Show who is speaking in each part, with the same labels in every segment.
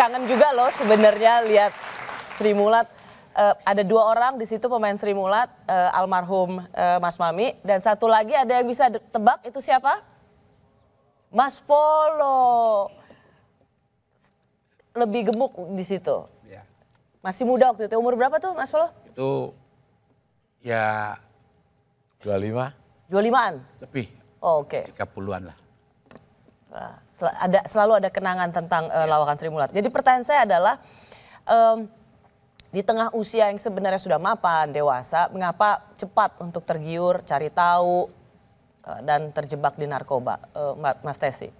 Speaker 1: kangen juga loh sebenarnya lihat Sri Mulat. Ada 2 orang di situ pemain Sri Mulat, almarhum Mas Mami, dan satu lagi ada yang bisa tebak itu siapa? Mas Polo. Lebih gemuk di situ.
Speaker 2: Ya.
Speaker 1: Masih muda waktu itu. Umur berapa tuh Mas Polo?
Speaker 2: Itu ya
Speaker 3: 25.
Speaker 1: 25-an?
Speaker 2: lebih.
Speaker 1: Oh, oke.
Speaker 2: 30-an lah.
Speaker 1: Nah, selalu ada kenangan tentang lawakan Sri Mulat. Jadi pertanyaan saya adalah di tengah usia yang sebenarnya sudah mapan, dewasa, mengapa cepat untuk tergiur, cari tahu, dan terjebak di narkoba, Mas Tessy?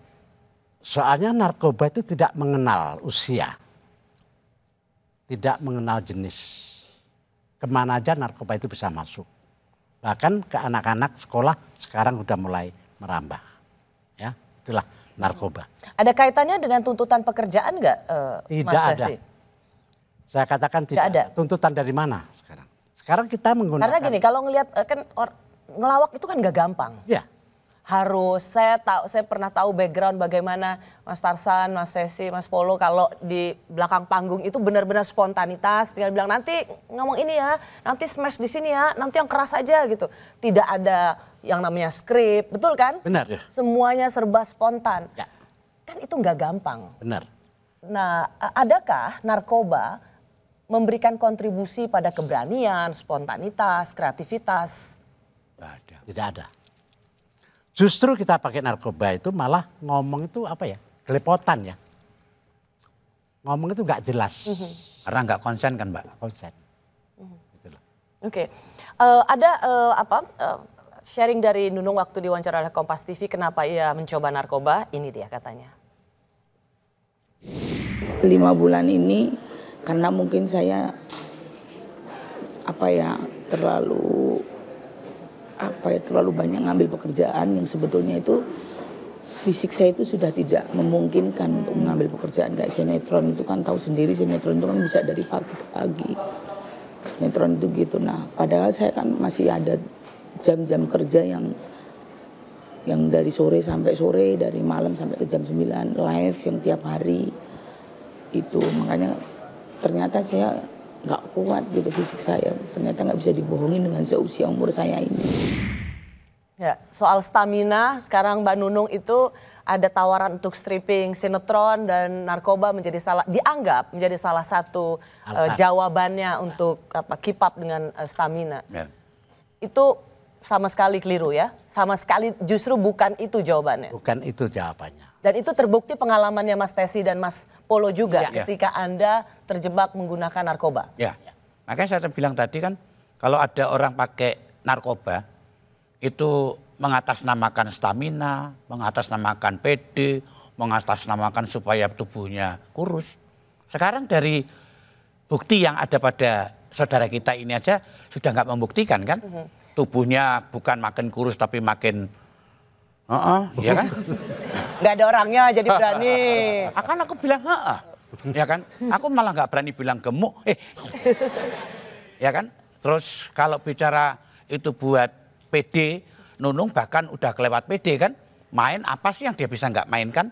Speaker 4: Soalnya narkoba itu tidak mengenal usia, tidak mengenal jenis. Kemana aja narkoba itu bisa masuk. Bahkan ke anak-anak sekolah sekarang udah mulai merambah. Ya, itulah narkoba.
Speaker 1: Ada kaitannya dengan tuntutan pekerjaan nggak, Mas Tessy?
Speaker 4: Saya katakan tidak ada. Tuntutan dari mana sekarang? Sekarang kita menggunakan.
Speaker 1: Karena gini, kalau ngelihat kan ngelawak itu kan nggak gampang.
Speaker 4: Ya.
Speaker 1: Harus saya pernah tahu background bagaimana Mas Tarsan, Mas Tessy, Mas Polo kalau di belakang panggung itu benar-benar spontanitas. Tinggal bilang nanti ngomong ini ya, nanti smash di sini ya, nanti yang keras aja gitu. Tidak ada yang namanya skrip, betul kan?
Speaker 4: Benar. Ya.
Speaker 1: Semuanya serba spontan.
Speaker 4: Ya.
Speaker 1: Kan itu nggak gampang.
Speaker 4: Benar.
Speaker 1: Nah, adakah narkoba memberikan kontribusi pada keberanian, spontanitas, kreativitas?
Speaker 2: Nggak ada.
Speaker 4: Tidak ada. Justru kita pakai narkoba itu malah ngomong itu apa ya? Kelepotan ya. Ngomong itu nggak jelas.
Speaker 2: Karena nggak konsen kan Mbak.
Speaker 4: Konsen. Gitu loh.
Speaker 1: Oke. Ada sharing dari Nunung waktu diwawancara oleh Kompas TV kenapa ia mencoba narkoba? Ini dia katanya.
Speaker 5: 5 bulan ini karena mungkin saya terlalu banyak ngambil pekerjaan yang sebetulnya itu fisik saya itu sudah tidak memungkinkan untuk mengambil pekerjaan kayak sinetron itu kan tahu sendiri sinetron itu kan bisa dari pagi ke pagi. Sinetron itu gitu. Nah, padahal saya kan masih ada jam-jam kerja yang dari sore sampai sore, dari malam sampai ke jam 9 live yang tiap hari. Itu makanya ternyata saya nggak kuat gitu fisik saya, ternyata nggak bisa dibohongin dengan seusia umur saya ini.
Speaker 1: Ya, soal stamina sekarang Mbak Nunung itu ada tawaran untuk stripping sinetron dan narkoba dianggap menjadi salah satu jawabannya untuk keep up dengan stamina.
Speaker 2: Ya.
Speaker 1: Itu sama sekali keliru ya, sama sekali justru bukan itu jawabannya.
Speaker 4: Bukan itu jawabannya.
Speaker 1: Dan itu terbukti pengalamannya Mas Tessy dan Mas Polo juga
Speaker 2: Ya.
Speaker 1: ketika Anda terjebak menggunakan narkoba.
Speaker 2: Ya. Makanya saya bilang tadi kan kalau ada orang pakai narkoba itu mengatasnamakan stamina, mengatasnamakan PD, mengatasnamakan supaya tubuhnya kurus. Sekarang dari bukti yang ada pada saudara kita ini aja sudah nggak membuktikan kan? Tubuhnya bukan makin kurus tapi makin ya kan?
Speaker 1: Gak ada orangnya jadi berani.
Speaker 2: Akan aku bilang ya kan? Aku malah nggak berani bilang gemuk. Ya kan? Terus kalau bicara itu buat PD, Nunung bahkan udah kelewat PD kan? Main apa sih yang dia bisa nggak mainkan?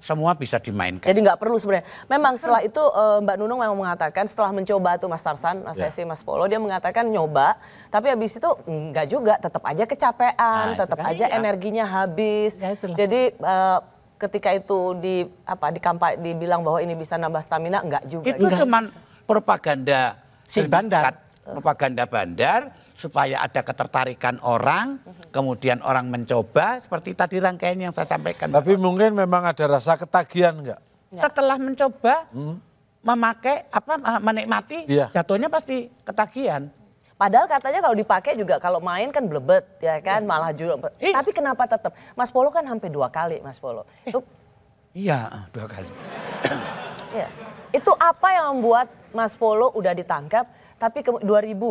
Speaker 2: Semua bisa dimainkan.
Speaker 1: Jadi nggak perlu sebenarnya. Memang setelah itu Mbak Nunung memang mengatakan setelah mencoba tuh Mas Tarsan, Mas Tessy, Mas Polo, dia mengatakan nyoba, tapi habis itu enggak juga, tetap aja kecapean, tetap aja energinya habis.
Speaker 4: Ya, itulah.
Speaker 1: Jadi ketika itu dibilang bahwa ini bisa nambah stamina, enggak juga.
Speaker 2: Itu cuman propaganda
Speaker 4: Bandar.
Speaker 2: propaganda bandar supaya ada ketertarikan orang, kemudian orang mencoba seperti tadi rangkaian yang saya sampaikan.
Speaker 3: Tapi mungkin memang ada rasa ketagihan enggak?
Speaker 2: Setelah mencoba, memakai menikmati, jatuhnya pasti ketagihan.
Speaker 1: Padahal katanya kalau dipakai juga kalau main kan blebet ya kan, malah juga. Tapi kenapa tetap? Mas Polo kan hampir 2 kali Mas Polo.
Speaker 2: Iya, 2 kali.
Speaker 1: Ya. Itu apa yang membuat Mas Polo udah ditangkap tapi 2000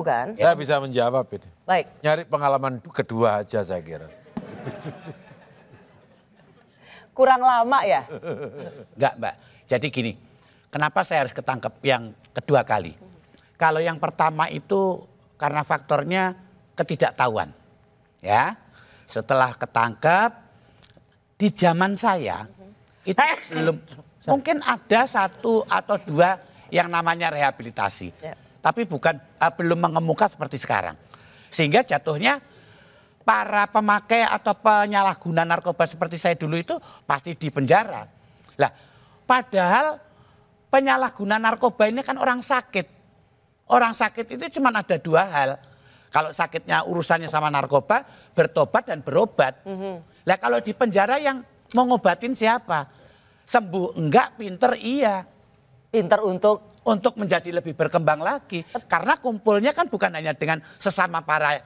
Speaker 1: kan?
Speaker 3: Saya bisa menjawab ini.
Speaker 1: Baik.
Speaker 3: Nyari pengalaman kedua aja saya kira.
Speaker 1: Kurang lama ya?
Speaker 2: Enggak Mbak, jadi gini, kenapa saya harus ketangkep yang kedua kali? Kalau yang pertama itu karena faktornya ketidaktahuan. Ya, setelah ketangkep, di zaman saya itu Mungkin ada satu atau dua yang namanya rehabilitasi.
Speaker 1: Ya.
Speaker 2: Tapi belum mengemuka seperti sekarang. Sehingga jatuhnya para pemakai atau penyalahguna narkoba seperti saya dulu itu pasti di penjara. Lah, padahal penyalahguna narkoba ini kan orang sakit. Orang sakit itu cuma ada dua hal. Kalau sakitnya urusannya sama narkoba, bertobat dan berobat. Lah kalau di penjara yang mau ngobatin siapa? Sembuh enggak, pinter iya.
Speaker 1: Pinter
Speaker 2: Untuk menjadi lebih berkembang lagi. Karena kumpulnya kan bukan hanya dengan sesama para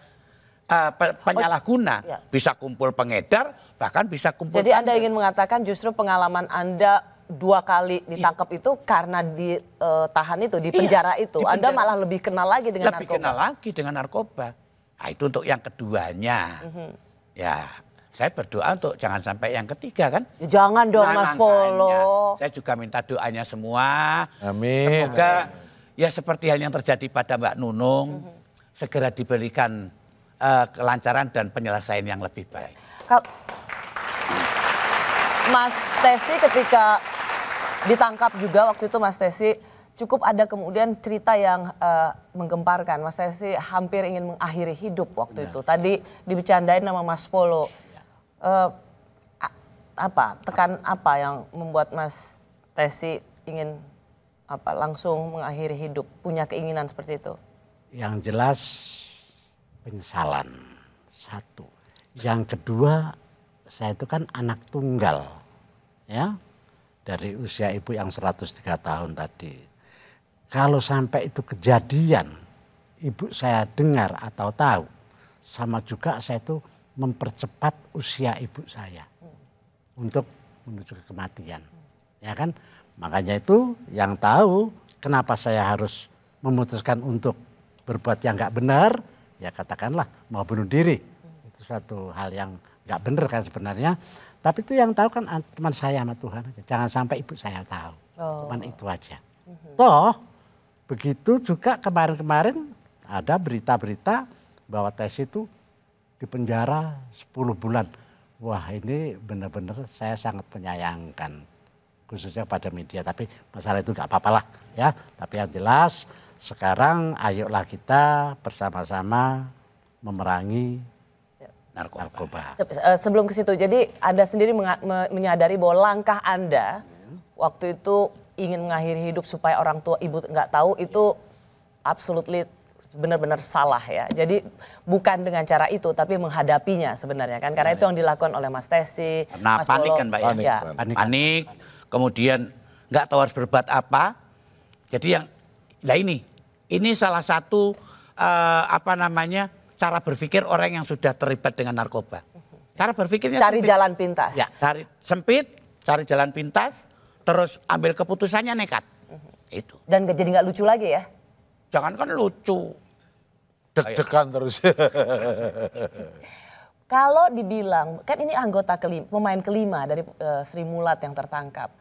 Speaker 2: penyalahguna.
Speaker 1: Ya.
Speaker 2: Bisa kumpul pengedar, bahkan bisa kumpul.
Speaker 1: Jadi Anda ingin mengatakan justru pengalaman Anda 2 kali ditangkap itu karena ditahan itu, di penjara itu.
Speaker 2: di
Speaker 1: Anda
Speaker 2: penjara.
Speaker 1: malah lebih kenal lagi dengan
Speaker 2: lebih
Speaker 1: narkoba.
Speaker 2: kenal lagi dengan narkoba. Nah, itu untuk yang keduanya. Ya, saya berdoa untuk jangan sampai yang ketiga kan.
Speaker 1: Ya, jangan dong
Speaker 2: Nah,
Speaker 1: Mas
Speaker 2: makanya
Speaker 1: Polo.
Speaker 2: Saya juga minta doanya semua.
Speaker 3: Amin.
Speaker 2: Semoga ya seperti hal yang terjadi pada Mbak Nunung segera diberikan kelancaran dan penyelesaian yang lebih baik.
Speaker 1: Mas Tesi ketika ditangkap juga waktu itu Mas Tesi cukup ada kemudian cerita yang menggemparkan. Mas Tesi hampir ingin mengakhiri hidup waktu itu. Tadi dibecandain nama Mas Polo. Tekan apa yang membuat Mas Tesi ingin langsung mengakhiri hidup, punya keinginan seperti itu?
Speaker 4: Yang jelas penyesalan, satu. Yang kedua, saya itu kan anak tunggal, ya, dari usia ibu yang 103 tahun tadi. Kalau sampai itu kejadian, ibu saya dengar atau tahu, sama juga saya itu mempercepat usia ibu saya untuk menuju ke kematian, ya kan? Makanya itu yang tahu kenapa saya harus memutuskan untuk berbuat yang nggak benar, ya katakanlah mau bunuh diri. Itu suatu hal yang nggak benar kan sebenarnya. Tapi itu yang tahu kan cuma saya sama Tuhan aja. Jangan sampai ibu saya tahu. Cuman itu aja. Toh begitu juga kemarin-kemarin ada berita-berita bahwa Tesi itu di penjara 10 bulan. Wah, ini benar-benar saya sangat menyayangkan. Khususnya pada media, tapi masalah itu nggak apa-apa lah ya. Tapi yang jelas sekarang ayolah kita bersama-sama memerangi narkoba.
Speaker 1: Sebelum ke situ, jadi Anda sendiri menyadari bahwa langkah Anda waktu itu ingin mengakhiri hidup supaya orang tua ibu nggak tahu itu absolutely benar-benar salah ya. Jadi bukan dengan cara itu, tapi menghadapinya sebenarnya kan. Karena itu yang dilakukan oleh Mas Tesi,
Speaker 2: Nah,
Speaker 1: Mas
Speaker 2: panik
Speaker 1: Polo.
Speaker 2: kan Mbak ya?
Speaker 1: Ya.
Speaker 2: Panik, kemudian nggak tahu harus berbuat apa. Jadi ini salah satu cara berpikir orang yang sudah terlibat dengan narkoba. Cara berpikirnya
Speaker 1: Cari
Speaker 2: sempit.
Speaker 1: jalan pintas.
Speaker 2: Ya, cari jalan pintas, terus ambil keputusannya nekat. Itu.
Speaker 1: Dan jadi nggak lucu lagi ya?
Speaker 2: Jangan kan lucu.
Speaker 3: Deg-degan terus.
Speaker 1: Kalau dibilang, kan ini pemain kelima dari Sri Mulat yang tertangkap.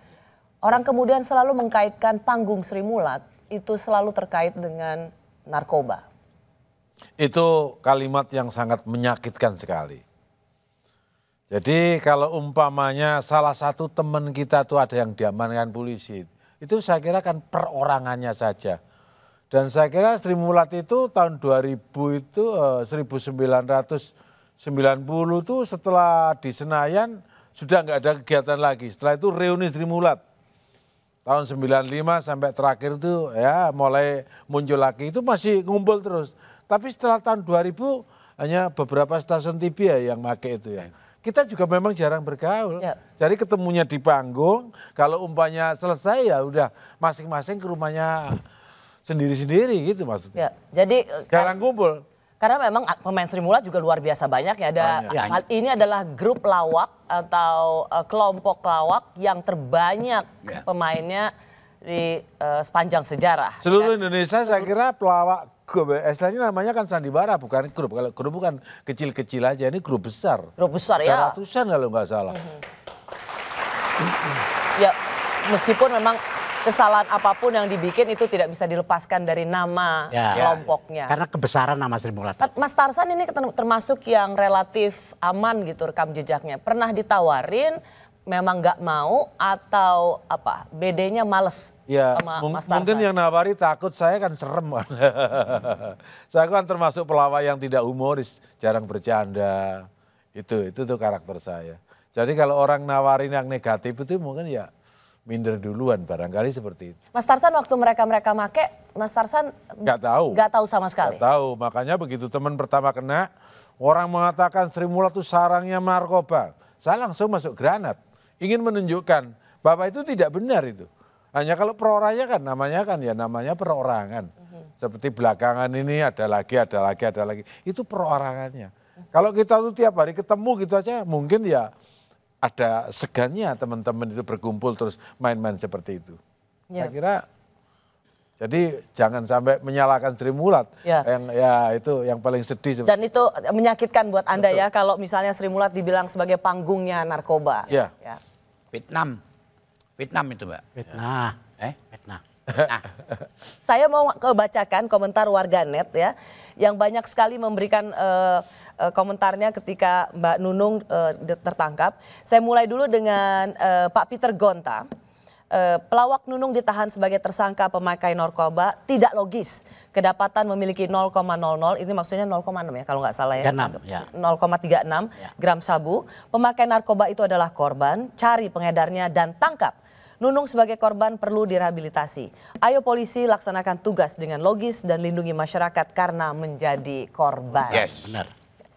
Speaker 1: Orang kemudian selalu mengkaitkan panggung Sri Mulat itu selalu terkait dengan narkoba.
Speaker 3: Itu kalimat yang sangat menyakitkan sekali. Jadi kalau umpamanya salah satu teman kita tuh ada yang diamankan polisi, itu saya kira kan perorangannya saja. Dan saya kira Sri Mulat itu tahun 2000 itu 1990 itu setelah di Senayan sudah nggak ada kegiatan lagi. Setelah itu reuni Sri Mulat. Tahun 95 sampai terakhir itu ya mulai muncul lagi, itu masih ngumpul terus. Tapi setelah tahun 2000 hanya beberapa stasiun TV ya yang pakai itu ya. Kita juga memang jarang bergaul.
Speaker 1: Ya.
Speaker 3: Jadi ketemunya di panggung, kalau umpamanya selesai ya udah masing-masing ke rumahnya sendiri-sendiri gitu maksudnya.
Speaker 1: Ya, jadi
Speaker 3: Jarang kumpul.
Speaker 1: karena memang pemain Sri Mulat juga luar biasa banyak ya. Ini adalah grup lawak atau kelompok lawak yang terbanyak pemainnya di sepanjang sejarah.
Speaker 3: Seluruh Indonesia saya kira pelawak istilahnya namanya kan sandiwara, bukan grup. Kalau grup bukan kecil-kecil aja, ini grup besar.
Speaker 1: Grup besar ya.
Speaker 3: Ratusan kalau nggak salah.
Speaker 1: Ya, meskipun memang kesalahan apapun yang dibikin itu tidak bisa dilepaskan dari nama kelompoknya.
Speaker 4: Karena kebesaran nama Sri Mulat.
Speaker 1: Mas Tarsan ini termasuk yang relatif aman gitu rekam jejaknya. Pernah ditawarin memang nggak mau atau apa? BD-nya males
Speaker 3: Ya,
Speaker 1: sama Mas
Speaker 3: mungkin
Speaker 1: Tarsan?
Speaker 3: yang nawari takut saya kan serem kan. Saya kan termasuk pelawak yang tidak humoris, jarang bercanda. Itu tuh karakter saya. Jadi kalau orang nawarin yang negatif itu mungkin ya minder duluan, barangkali seperti itu.
Speaker 1: Mas Tarsan waktu mereka make, Mas Tarsan
Speaker 3: Nggak tahu.
Speaker 1: nggak tahu sama sekali.
Speaker 3: Nggak tahu, makanya begitu teman pertama kena, orang mengatakan Sri Mulat itu sarangnya narkoba. Saya langsung masuk granat, ingin menunjukkan bahwa itu tidak benar itu. Hanya kalau perorangannya kan namanya perorangan. Seperti belakangan ini ada lagi. Itu perorangannya. Kalau kita tuh tiap hari ketemu gitu aja mungkin ya ada segannya teman-teman itu berkumpul terus main-main seperti itu.
Speaker 1: Ya.
Speaker 3: Saya kira jadi jangan sampai menyalahkan Sri Mulat.
Speaker 1: Ya.
Speaker 3: Itu yang paling sedih.
Speaker 1: Dan itu menyakitkan buat Anda ya kalau misalnya Sri Mulat dibilang sebagai panggungnya narkoba.
Speaker 3: Ya.
Speaker 1: Ya.
Speaker 2: Vietnam itu Mbak.
Speaker 4: Fitnah. Fitnah.
Speaker 2: Nah,
Speaker 1: Saya mau bacakan komentar warganet ya, yang banyak sekali memberikan komentarnya ketika Mbak Nunung tertangkap. Saya mulai dulu dengan Pak Peter Gonta. Pelawak Nunung ditahan sebagai tersangka pemakai narkoba tidak logis. Kedapatan memiliki 0,00, ini maksudnya 0,6 ya kalau nggak salah ya.
Speaker 4: 36, ya.
Speaker 1: 0,36 gram sabu. Pemakai narkoba itu adalah korban, cari pengedarnya dan tangkap. Nunung sebagai korban perlu direhabilitasi. Ayo polisi laksanakan tugas dengan logis dan lindungi masyarakat karena menjadi korban.
Speaker 2: yes.
Speaker 4: Benar.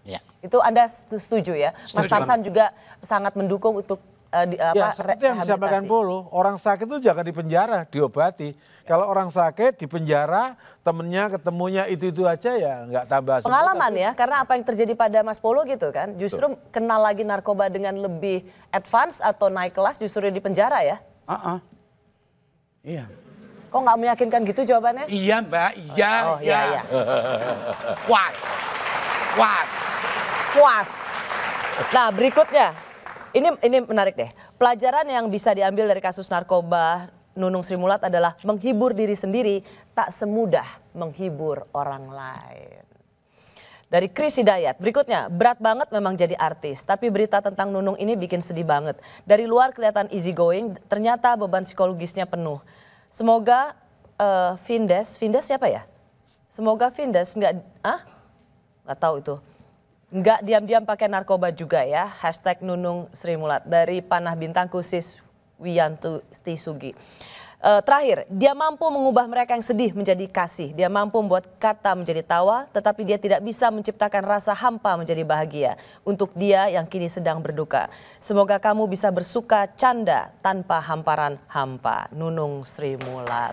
Speaker 4: Ya.
Speaker 1: Itu Anda setuju ya? Mas
Speaker 2: Setuju.
Speaker 1: Tarsan juga sangat mendukung untuk
Speaker 3: Ya seperti yang disampaikan Polo, orang sakit itu jangan di penjara, diobati. Kalau orang sakit di penjara, temennya ketemunya itu aja ya nggak tambah.
Speaker 1: pengalaman ya, karena apa yang terjadi pada Mas Polo gitu kan, justru kenal lagi narkoba dengan lebih advance atau naik kelas justru di penjara ya?
Speaker 2: Iya.
Speaker 1: Kok nggak meyakinkan gitu jawabannya?
Speaker 2: Iya Mbak, iya.
Speaker 1: Oh iya.
Speaker 2: Puas.
Speaker 1: Puas. Nah berikutnya, ini menarik deh. Pelajaran yang bisa diambil dari kasus narkoba Nunung Sri Mulat adalah menghibur diri sendiri tak semudah menghibur orang lain. Dari Chris Hidayat, berikutnya berat banget memang jadi artis, tapi berita tentang Nunung ini bikin sedih banget. Dari luar kelihatan easy going, ternyata beban psikologisnya penuh. Semoga Vindes siapa ya? Semoga Vindes nggak tahu itu. Nggak diam-diam pakai narkoba juga ya. #Nunung Sri Mulat dari Panah Bintang Kusis Wiyantu Tisugi. Terakhir, dia mampu mengubah mereka yang sedih menjadi kasih. Dia mampu membuat kata menjadi tawa, tetapi dia tidak bisa menciptakan rasa hampa menjadi bahagia. Untuk dia yang kini sedang berduka. Semoga kamu bisa bersuka canda tanpa hamparan hampa. Nunung Sri Mulat.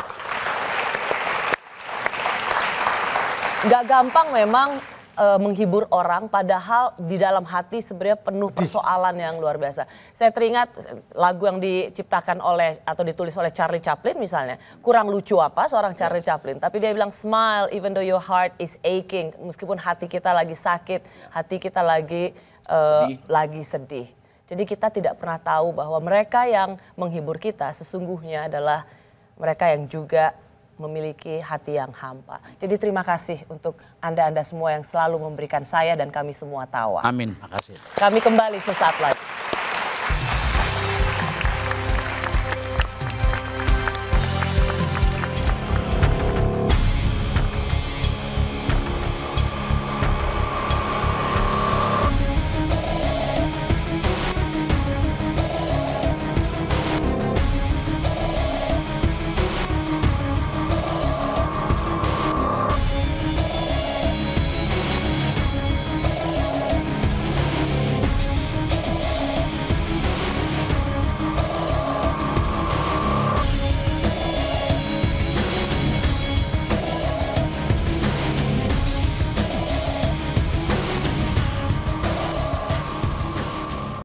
Speaker 1: Gak gampang memang menghibur orang, padahal di dalam hati sebenarnya penuh persoalan yang luar biasa. Saya teringat lagu yang diciptakan oleh atau ditulis oleh Charlie Chaplin misalnya. Kurang lucu apa seorang Charlie Chaplin, tapi dia bilang smile even though your heart is aching. Meskipun hati kita lagi sakit, hati kita lagi sedih. Jadi kita tidak pernah tahu bahwa mereka yang menghibur kita sesungguhnya adalah mereka yang juga memiliki hati yang hampa. Jadi terima kasih untuk Anda semua yang selalu memberikan saya dan kami semua tawa.
Speaker 2: Amin.
Speaker 4: Makasih.
Speaker 1: Kami kembali sesaat lagi.